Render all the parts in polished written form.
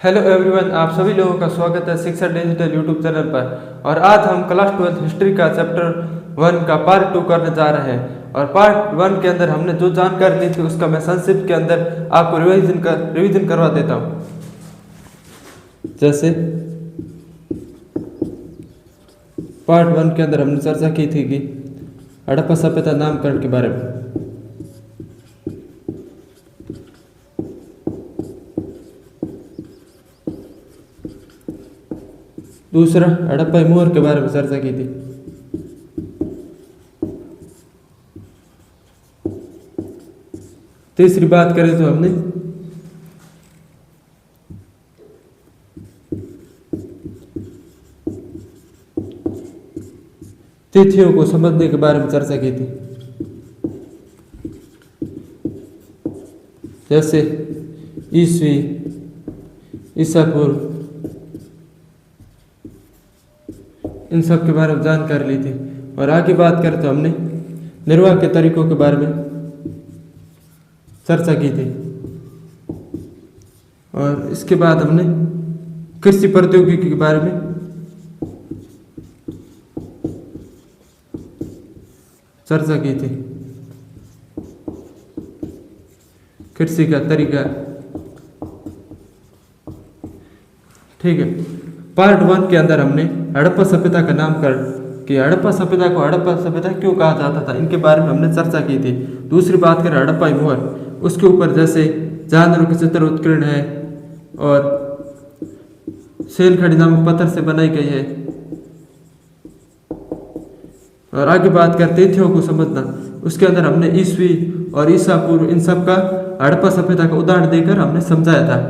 Hello everyone, आप सभी लोगों का स्वागत है शिक्षा डिजिटल यूट्यूब चैनल पर। और आज हम क्लास 12 हिस्ट्री का चैप्टर 1 का पार्ट 2 करने जा रहे हैं। और पार्ट 1 के अंदर हमने जो जानकारी ली थी उसका मैं संक्षिप्त के अंदर आपको रिवीजन करवा देता हूँ। जैसे पार्ट 1 के अंदर हमने चर्चा की थी कि हड़प्पा सभ्यता नामकरण के बारे में। दूसरा, हड़प्पा मोहर के बारे में चर्चा की थी। तीसरी बात करें तो हमने तिथियों को समझने के बारे में चर्चा की थी। जैसे ईस्वी, ईसा पूर्व, इन सब के बारे में जानकारी ली थी। और आगे बात करें तो हमने निर्वाह के तरीकों के बारे में चर्चा की थी। और इसके बाद हमने कृषि प्रौद्योगिकी के बारे में चर्चा की थी। कृषि का तरीका, ठीक है। पार्ट 1 के अंदर हमने हड़प्पा सभ्यता का नामकरण कि हड़प्पा सभ्यता को हड़प्पा सभ्यता क्यों कहा जाता था, इनके बारे में हमने चर्चा की थी। दूसरी बात करें हड़प्पा मोहर, उसके ऊपर जैसे जानवरों के चित्र उत्कीर्ण है और सेलखड़ी नामक पत्थर से बनाई गई है। और आगे बात करते तिथियों को समझना, उसके अंदर हमने ईस्वी और ईसा पूर्व इन सब का हड़प्पा सभ्यता का उदाहरण देकर हमने समझाया था।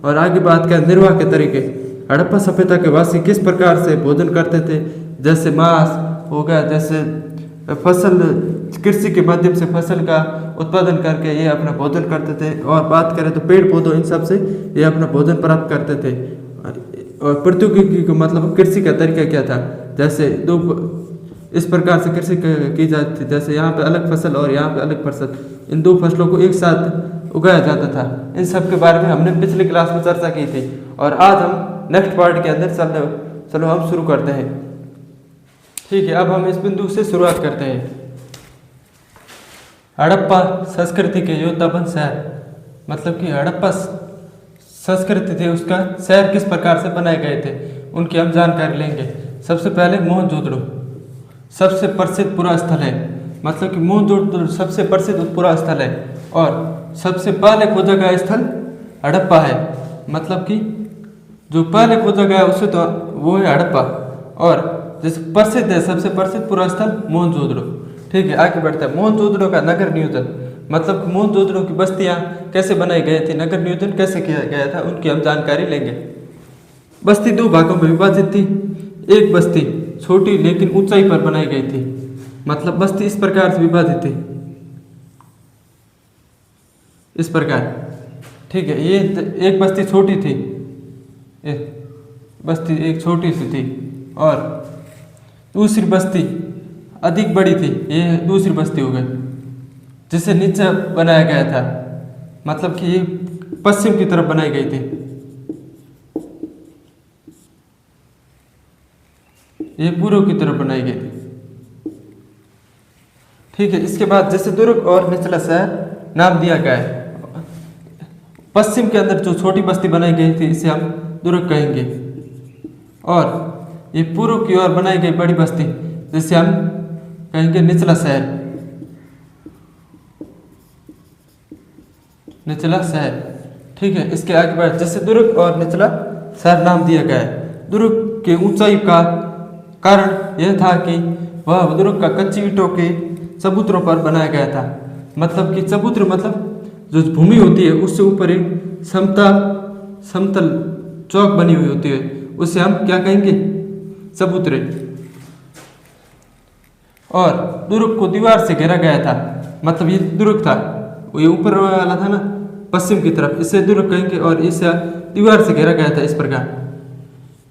और आगे बात करें निर्वाह के तरीके, हड़प्पा सभ्यता के वासी किस प्रकार से भोजन करते थे, जैसे मांस हो गया, जैसे फसल, कृषि के माध्यम से फसल का उत्पादन करके ये अपना भोजन करते थे। और बात करें तो पेड़ पौधों इन सब से ये अपना भोजन प्राप्त करते थे। और प्रौद्योगिकी को मतलब कृषि का तरीका क्या था, जैसे दो इस प्रकार से कृषि की जाती थी, जैसे यहाँ पे अलग फसल और यहाँ पे अलग फसल, इन दो फसलों को एक साथ उगाया जाता था। इन सब के बारे में हमने पिछली क्लास में चर्चा की थी। और आज हम नेक्स्ट पार्ट के अंदर चलो हम शुरू करते हैं। ठीक है, अब हम इस बिंदु से शुरुआत करते हैं। हड़प्पा संस्कृति के योद्धापन शहर, मतलब कि हड़प्पा संस्कृति थी उसका शहर किस प्रकार से बनाए गए थे उनकी हम जानकारी लेंगे। सबसे पहले मोहनजोदड़ो सबसे प्रसिद्ध पुरा स्थल है, मतलब कि मोहनजोदड़ो सबसे प्रसिद्ध पुरा स्थल है। और सबसे पहले खोजा गया स्थल हड़प्पा है, मतलब कि जो पहले खोजा गया उससे तो वो है हड़प्पा। और जैसे प्रसिद्ध है, सबसे प्रसिद्ध पुरा स्थल मोहनजोदड़ो। ठीक है, आगे बढ़ता है। मोहनजोदड़ो का नगर नियोजन, मतलब मोहनजोदड़ो की बस्तियां कैसे बनाई गई थी, नगर नियोजन कैसे किया गया था, उनकी हम जानकारी लेंगे। बस्ती दो भागों में विभाजित थी। एक बस्ती छोटी लेकिन ऊंचाई पर बनाई गई थी, मतलब बस्ती इस प्रकार से विभाजित थी, इस प्रकार। ठीक है, ये एक बस्ती छोटी थी, बस्ती एक छोटी सी थी। और दूसरी बस्ती अधिक बड़ी थी, ये दूसरी बस्ती हो गई जिसे नीचे बनाया गया था, मतलब कि ये पश्चिम की तरफ बनाई गई थी, ये पूर्व की तरफ बनाई गई थी। ठीक है, इसके बाद जैसे दुर्ग और निचला शहर नाम दिया गया है। पश्चिम के अंदर जो छोटी बस्ती बनाई गई थी इसे हम दुर्ग कहेंगे। और ये पूर्व की ओर बनाई गई बड़ी बस्ती जिसे हम कहेंगे निचला शहर, निचला शहर। ठीक है, इसके आगे बढ़ जैसे दुर्ग और निचला शहर नाम दिया गया है। दुर्ग के ऊंचाई का कारण यह था कि वह दुर्ग का कच्ची ईंटों के चबूतरों पर बनाया गया था, मतलब कि चबूतर मतलब जो भूमि होती है उससे ऊपर एक समतल चौक बनी हुई होती है, उसे हम क्या कहेंगे, चबूतरे। और दुर्ग को दीवार से घेरा गया था, मतलब ये दुर्ग था, ये ऊपर वाला था ना पश्चिम की तरफ, इसे दुर्ग कहेंगे। और इसे दीवार से घेरा गया था इस प्रकार।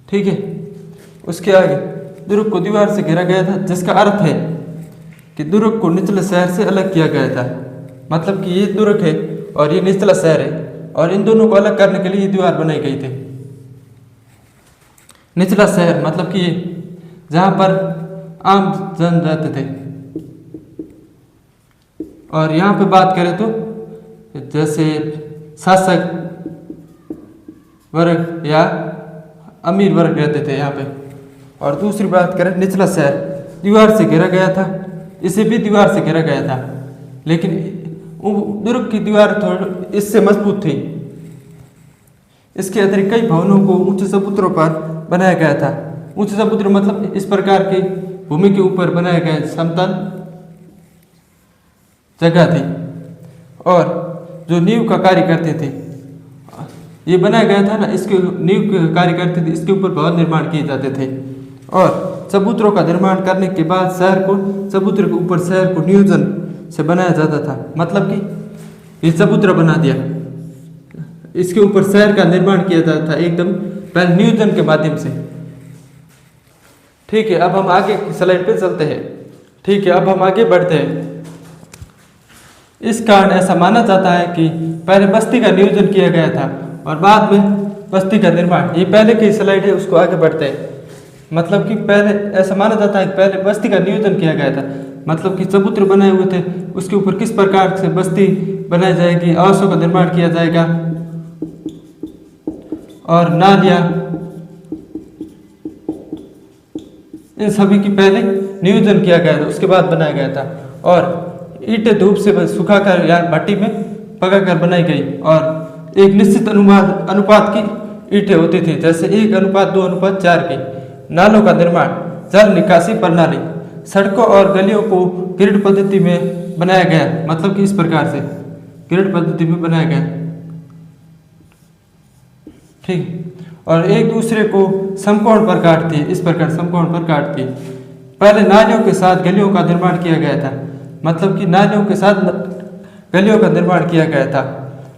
ठीक है, उसके आगे दुर्ग को दीवार से घेरा गया था, जिसका अर्थ है कि दुर्ग को निचले शहर से अलग किया गया था, मतलब कि ये दुर्ग है और ये निचला शहर है। और इन दोनों को अलग करने के लिए ये दीवार बनाई गई थी। निचला शहर मतलब कि जहाँ पर आम जन रहते थे। और यहाँ पे बात करें तो जैसे शासक वर्ग या अमीर वर्ग रहते थे यहाँ पे। और दूसरी बात करें निचला शहर दीवार से घेरा गया था, इसे भी दीवार से घेरा गया था, लेकिन दुर्ग की दीवार थोड़ी इससे मजबूत थी। इसके अतिरिक्त कई भवनों को ऊंचे चबूतरों पर बनाया गया था। ऊंचे चबूतरे मतलब इस प्रकार की भूमि के ऊपर बनाया गया समतल जगह थी और जो नींव का कार्य करते थे, ये बनाया गया था ना, इसके नींव का कार्य करते थे, इसके ऊपर भवन निर्माण किए जाते थे। और चबूतरों का निर्माण करने के बाद शहर को चबूतरे के ऊपर शहर को नियोजन से बनाया जाता था। मतलब कि ये चबूतरा बना दिया, इसके ऊपर शहर का निर्माण किया जाता था एकदम पहले नियोजन के माध्यम से। ठीक है, अब हम आगे की स्लाइड पे चलते हैं। ठीक है, अब हम आगे बढ़ते हैं। इस कारण ऐसा माना जाता है कि पहले बस्ती का नियोजन किया गया था और बाद में बस्ती का निर्माण। ये पहले की स्लाइड है, उसको आगे बढ़ते हैं। मतलब कि पहले ऐसा माना जाता है कि पहले बस्ती का नियोजन किया गया था, मतलब कि चबूतरे बनाए हुए थे, उसके ऊपर किस प्रकार से बस्ती बनाई जाएगी, आवासों का निर्माण किया जाएगा और नालियाँ, इन सभी की पहले नियोजन किया गया था, उसके बाद बनाया गया था। और ईंटें धूप से सुखाकर या भट्टी में पकाकर बनाई गई और एक निश्चित अनुपात की ईंटें होती थी, जैसे 1:2:4 की। नालों का निर्माण, जल निकासी प्रणाली, सड़कों और गलियों को ग्रिड पद्धति में बनाया गया, मतलब कि इस प्रकार से ग्रिड पद्धति में बनाया गया। ठीक, और एक दूसरे को समकोण पर काटती है, इस प्रकार समकोण पर काटती है। पहले नालियों के साथ गलियों का निर्माण किया गया था, मतलब कि नालियों के साथ गलियों का निर्माण किया गया था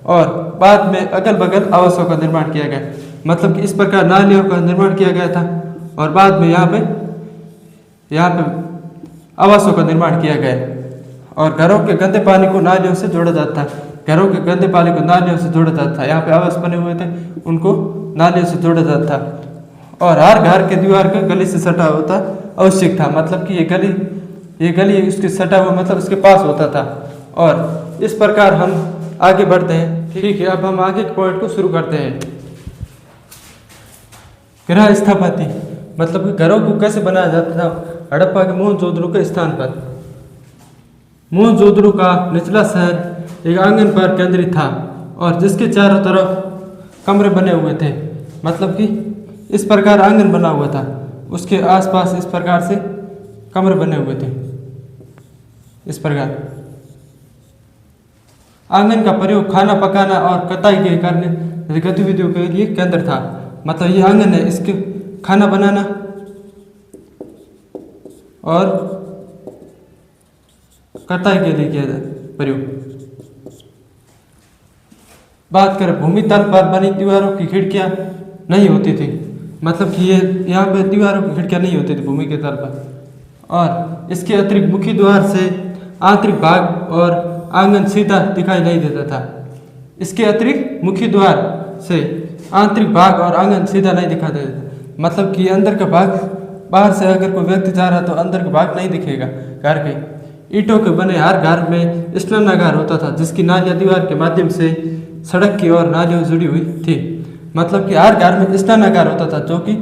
और बाद में अगल बगल आवासों का निर्माण किया गया, मतलब कि इस प्रकार नालियों का निर्माण किया गया था और बाद में यहाँ पे आवासों का निर्माण किया गया। और घरों के गंदे पानी को नालियों से जोड़ा जाता था, घरों के गंदे पानी को नालियों से जोड़ा जाता था। यहाँ पे आवास बने हुए थे, उनको नालियों से जोड़ा जाता था। और हर घर के दीवार के गली से सटा होता आवश्यक था, मतलब कि ये गली उसके सटा हुआ, मतलब उसके पास होता था। और इस प्रकार हम आगे बढ़ते हैं। ठीक है, अब हम आगे के पॉइंट को शुरू करते हैं। गृह स्थापत्य, मतलब कि घरों को कैसे बनाया जाता था हड़प्पा के मोहनजोदड़ो के स्थान पर। मोहनजोदड़ो का निचला शहर एक आंगन पर केंद्रित था और जिसके चारों तरफ कमरे बने हुए थे, मतलब कि इस प्रकार आंगन बना हुआ था, उसके आसपास इस प्रकार से कमरे बने हुए थे। इस प्रकार आंगन का प्रयोग खाना पकाना और कटाई के करने गतिविधियों के लिए केंद्र था। मतलब ये आंगन है, इसके खाना बनाना और कटाई के लिए किया प्रयोग। बात करें भूमि तल पर बनी दीवारों की खिड़कियां नहीं होती थी, मतलब कि ये यहाँ पे दीवारों की खिड़कियां नहीं होती थी भूमि के तल पर। और इसके अतिरिक्त मुख्य द्वार से आंतरिक भाग और आंगन सीधा दिखाई नहीं देता था। इसके अतिरिक्त मुख्य द्वार से आंतरिक भाग और आंगन सीधा नहीं दिखाई देता, मतलब कि अंदर का भाग, बाहर से अगर कोई व्यक्ति जा रहा है तो अंदर का भाग नहीं दिखेगा घर के। ईंटों के बने हर घर में स्नानागार होता था, जिसकी नालियाँ दीवार के माध्यम से सड़क की ओर नालियों जुड़ी हुई थी। मतलब कि हर घर में स्नानागार होता था जो कि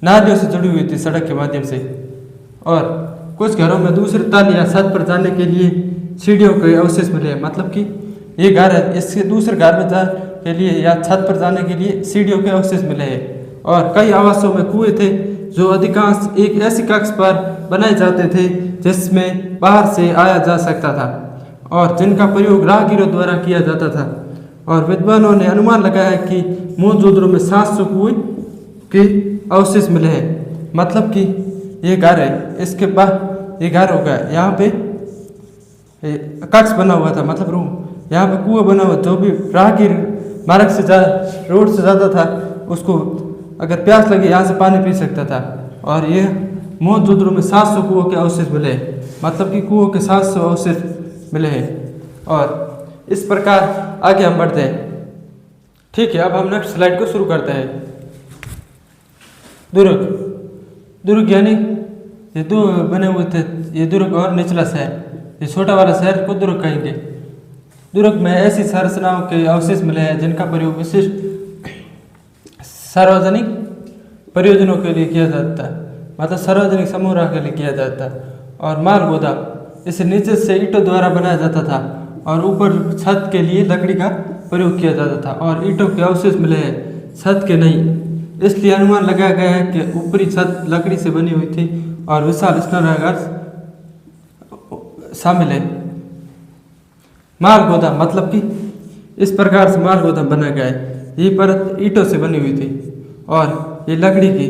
नालियों से जुड़ी हुई थी सड़क के माध्यम से। और कुछ घरों में दूसरे तल या छत पर जाने के लिए सीढ़ियों के अवशेष मिले, मतलब कि ये घर है, इसके दूसरे घर में जाने के लिए या छत पर जाने के लिए सीढ़ियों के अवशेष मिले हैं। और कई आवासों में कुएं थे जो अधिकांश एक ऐसी कक्ष पर बनाए जाते थे जिसमें बाहर से आया जा सकता था और जिनका प्रयोग राहगीरों द्वारा किया जाता था। और विद्वानों ने अनुमान लगाया कि मोहनजोदड़ो में 700 कुएं के अवशेष मिले हैं। मतलब कि ये घर है, इसके बाद ये घर हो गया, यहाँ पे कक्ष बना हुआ था, मतलब रूम, यहाँ पे कुआं बना हुआ, जो भी राहगीर मार्ग से रोड से जाता था उसको अगर प्यास लगे यहाँ से पानी पी सकता था। और ये मोहनजोदड़ो में 700 कुओं के अवशेष मिले, मतलब कि कुओं के 700 अवशेष मिले हैं। और इस प्रकार आगे हम बढ़ते हैं। ठीक है, अब हम नेक्स्ट स्लाइड को शुरू करते हैं। दुर्ग, दुर्ग यानी ये दो बने हुए थे, ये दुर्ग और निचला शहर, ये छोटा वाला शहर को दुर्ग कहेंगे। दुर्ग में ऐसी संरचनाओं के अवशेष मिले हैं जिनका प्रयोग विशिष्ट सार्वजनिक प्रयोजनों के लिए किया जाता है, मतलब सार्वजनिक समूह के लिए किया जाता है। और माल गोदाम, इसे नीचे से ईंटों द्वारा बनाया जाता था और ऊपर छत के लिए लकड़ी का प्रयोग किया जाता था, और ईंटों के अवशेष मिले हैं, छत के नहीं, इसलिए अनुमान लगाया गया है कि ऊपरी छत लकड़ी से बनी हुई थी और विशाल स्नानागार शामिल है। माल गोदाम, मतलब कि इस प्रकार से माल गोदाम बना गया है। ये परत ईंटों से बनी हुई थी और ये लकड़ी की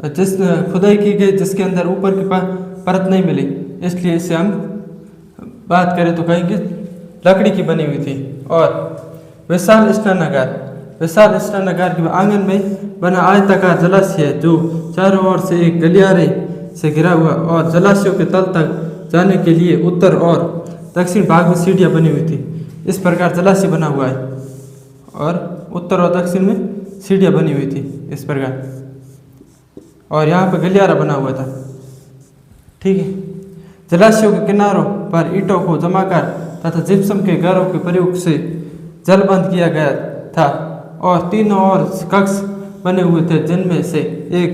जिस खुदाई की गई, जिसके अंदर ऊपर की परत नहीं मिली, इसलिए इसे हम बात करें तो कहेंगे लकड़ी की बनी हुई थी। और विशाल स्नानागार, विशाल स्नानागार के आंगन में बना आयताकार जलाशय है जो चारों ओर से एक गलियारे से घिरा हुआ, और जलाशयों के तल तक जाने के लिए उत्तर और दक्षिण भाग में सीढ़ियाँ बनी हुई थी। इस प्रकार जलाशय बना हुआ है और उत्तर और दक्षिण में सीढ़ियाँ बनी हुई थी इस प्रकार, और यहाँ पर गलियारा बना हुआ था। ठीक है, जलाशयों के किनारों पर ईंटों को जमाकर तथा जिप्सम के घरों के प्रयोग से जलबंद किया गया था, और तीनों ओर कक्ष बने हुए थे जिनमें से एक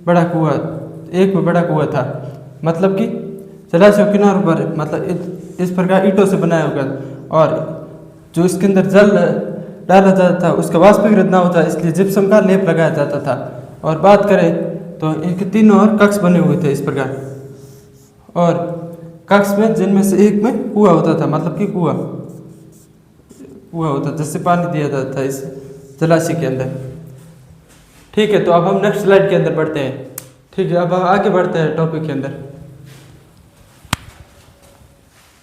में बड़ा कुआं था। मतलब कि जलाशयों के किनारों पर मतलब इस प्रकार ईंटों से बनाया हुआ, और जो इसके अंदर जल डाला जाता था उसका वाष्पीकरण ना होता, इसलिए जिप्सम का लेप लगाया जाता था। और बात करें तो इनके तीनों ओर कक्ष बने हुए थे इस प्रकार, और कक्ष में जिनमें से एक में कुआं होता था, मतलब कि कुआं होता जिससे पानी दिया जाता था इस जलाशय के अंदर। ठीक है, तो अब हम नेक्स्ट स्लाइड के अंदर बढ़ते हैं। ठीक है, अब हम आगे बढ़ते हैं टॉपिक के अंदर।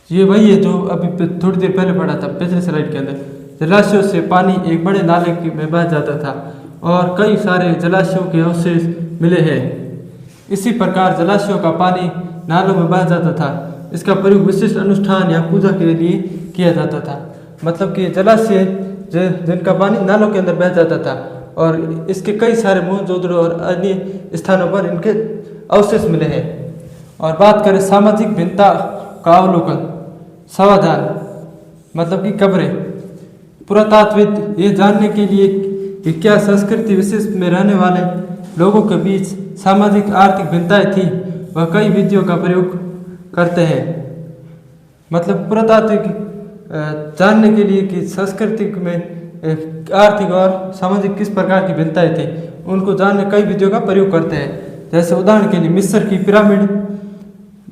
ये वही है जो अभी थोड़ी देर पहले पढ़ा था पिछले स्लाइड के अंदर। जलाशयों से पानी एक बड़े नाले में बह जाता था और कई सारे जलाशयों के अवशेष मिले हैं। इसी प्रकार जलाशयों का पानी नालों में बह जाता था। इसका प्रयोग विशिष्ट अनुष्ठान या पूजा के लिए किया जाता था। मतलब कि जलाशय जिनका पानी नालों के अंदर बह जाता था, और इसके कई सारे मोहनजोदड़ो और अन्य स्थानों पर इनके अवशेष मिले हैं। और बात करें सामाजिक भिन्नता का अवलोकन, समाधान, मतलब कि कब्रें। पुरातात्विद ये जानने के लिए कि क्या संस्कृति विशेष में रहने वाले लोगों के बीच सामाजिक आर्थिक भिन्नताएं थी, वह कई विधियों का प्रयोग करते हैं। मतलब पुरातात्विक जानने के लिए कि संस्कृति में आर्थिक और सामाजिक किस प्रकार की भिन्नताएं थी, उनको जानने कई विधियों का प्रयोग करते हैं। जैसे उदाहरण के लिए मिस्र की पिरामिड,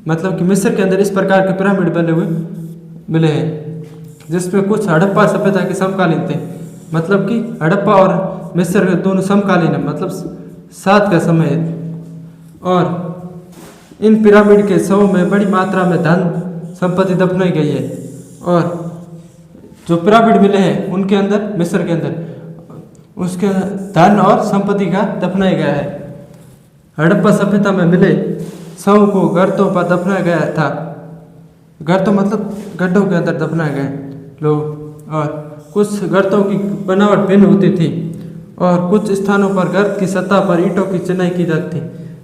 मतलब कि मिस्र के अंदर इस प्रकार के पिरामिड बने हुए मिले हैं जिसमें कुछ हड़प्पा सभ्यता के समकालीन थे। मतलब कि हड़प्पा और मिस्र दोनों समकालीन है, मतलब साथ का समय है। और इन पिरामिड के शवों में बड़ी मात्रा में धन संपत्ति दफनाई गई है। और जो पिरामिड मिले हैं उनके अंदर, मिस्र के अंदर उसके धन और संपत्ति का दफनाया गया है। हड़प्पा सभ्यता में मिले शवों को गर्तों पर दफनाया गया था। गर्तों मतलब गड्ढों के अंदर दफनाए गए लोग, और कुछ गर्तों की बनावट भिन्न होती थी और कुछ स्थानों पर गर्त की सतह पर ईंटों की चिनाई की जाती थी।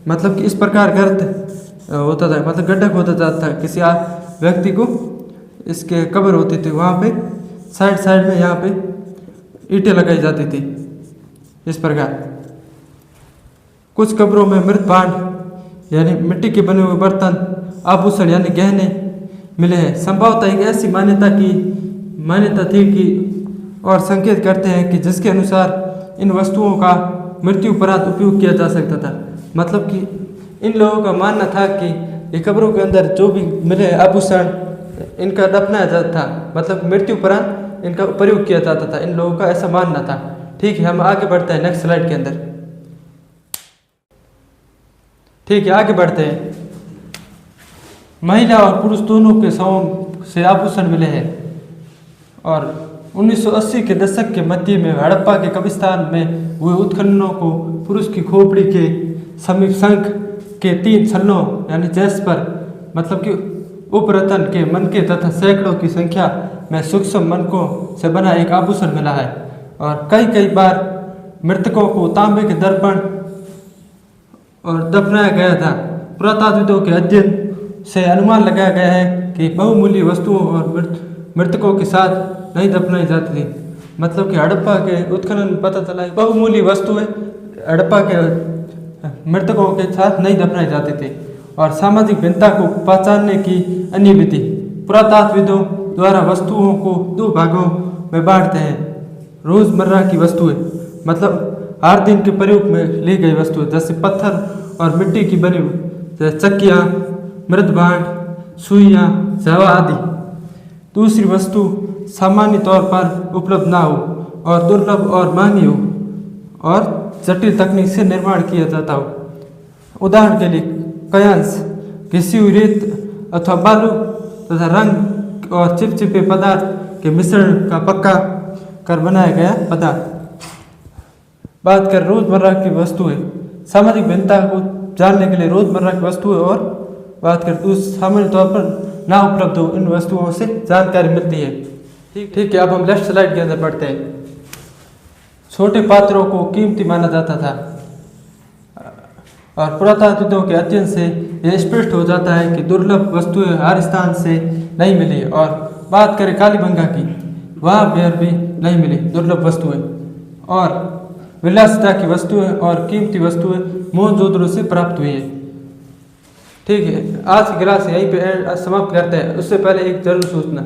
मतलब कि इस प्रकार गर्त होता था, मतलब गड्ढा खोदा जाता था किसी व्यक्ति को, इसके कब्र होती थी, वहाँ पे साइड में यहाँ पे ईंटें लगाई जाती थी इस प्रकार। कुछ कब्रों में मृत भांड यानी मिट्टी के बने हुए बर्तन, आभूषण यानी गहने मिले हैं। संभवतः एक ऐसी मान्यता थी कि और संकेत करते हैं कि जिसके अनुसार इन वस्तुओं का मृत्यु उपरांत उपयोग किया जा सकता था। मतलब कि इन लोगों का मानना था कि ये कब्रों के अंदर जो भी मिले आभूषण इनका दफनाया जाता था, मतलब मृत्यु उपरांत इनका प्रयोग किया जाता था। इन लोगों का ऐसा मानना था। ठीक है, हम आगे बढ़ते हैं नेक्स्ट स्लाइड के अंदर। ठीक है, आगे बढ़ते हैं। महिला और पुरुष दोनों के शवों से आभूषण मिले हैं। और 1980 के दशक के मध्य में हड़प्पा के कब्रिस्तान में हुए उत्खननों को पुरुष की खोपड़ी के समीप शंख के 3 छल्लों यानी जैस्पर, मतलब कि उपरतन के मनके तथा सैकड़ों की संख्या में सूक्ष्म मनकों से बना एक आभूषण मिला है। और कई कई बार मृतकों को तांबे के दर्पण और दफनाया गया था। पुरातात्विदों के अध्ययन से अनुमान लगाया गया है कि बहुमूल्य वस्तुओं और मृतकों के साथ नहीं दफनाई जाती थी। मतलब कि हड़प्पा के उत्खनन में पता चला है बहुमूल्य वस्तुएं हड़प्पा के मृतकों के साथ नहीं दफनाई जाती थी। और सामाजिक भिन्नता को पहचानने की अन्य विधि, पुरातात्विदों द्वारा वस्तुओं को दो भागों में बांटते हैं। रोजमर्रा की वस्तुएं, मतलब हर दिन के प्रयोग में ली गई वस्तुएं, जैसे पत्थर और मिट्टी की बनी जैसे चक्कियाँ, मृदभांड, सुइयाँ, जवा आदि। दूसरी वस्तु सामान्य तौर पर उपलब्ध ना हो और दुर्लभ और महंगी हो और जटिल तकनीक से निर्माण किया जाता हो। उदाहरण के लिए कयांस, घिसी हुई रेत अथवा बालू तथा रंग और चिपचिपे पदार्थ के मिश्रण का पक्का कर बनाया गया पदार्थ। बात कर रोजमर्रा की वस्तुएं, सामाजिक भिन्नता को जानने के लिए रोजमर्रा की वस्तुएं और बात कर सामान्य तौर पर ना उपलब्ध हो इन वस्तुओं से जानकारी मिलती है। ठीक है, अब हम लेफ्ट स्लाइड के अंदर पढ़ते हैं। छोटे पात्रों को कीमती माना जाता था और पुरातात्विदों के अध्ययन से यह स्पष्ट हो जाता है कि दुर्लभ वस्तुएं हर स्थान से नहीं मिली। और बात करें कालीबंगा की, वहाँ भी नहीं मिली दुर्लभ वस्तुएं। और विलासिता की वस्तुएं और कीमती वस्तुएं मोहनजोदड़ो से प्राप्त हुई हैं। ठीक है, आज की क्लास यहीं पे समाप्त करते हैं। उससे पहले एक जरूर सूचना,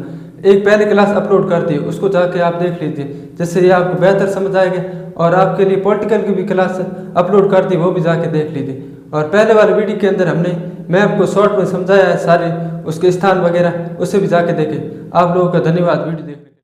एक पहले क्लास अपलोड कर दी, उसको जाके आप देख लीजिए, जिससे ये आपको बेहतर समझ आएगा। और आपके लिए पॉलिटिकल की भी क्लास अपलोड कर दी, वो भी जाके देख लीजिए। और पहले वाले वीडियो के अंदर हमने मैप को शॉर्ट में समझाया है सारे उसके स्थान वगैरह, उसे भी जाके देखें। आप लोगों का धन्यवाद वीडियो देखने।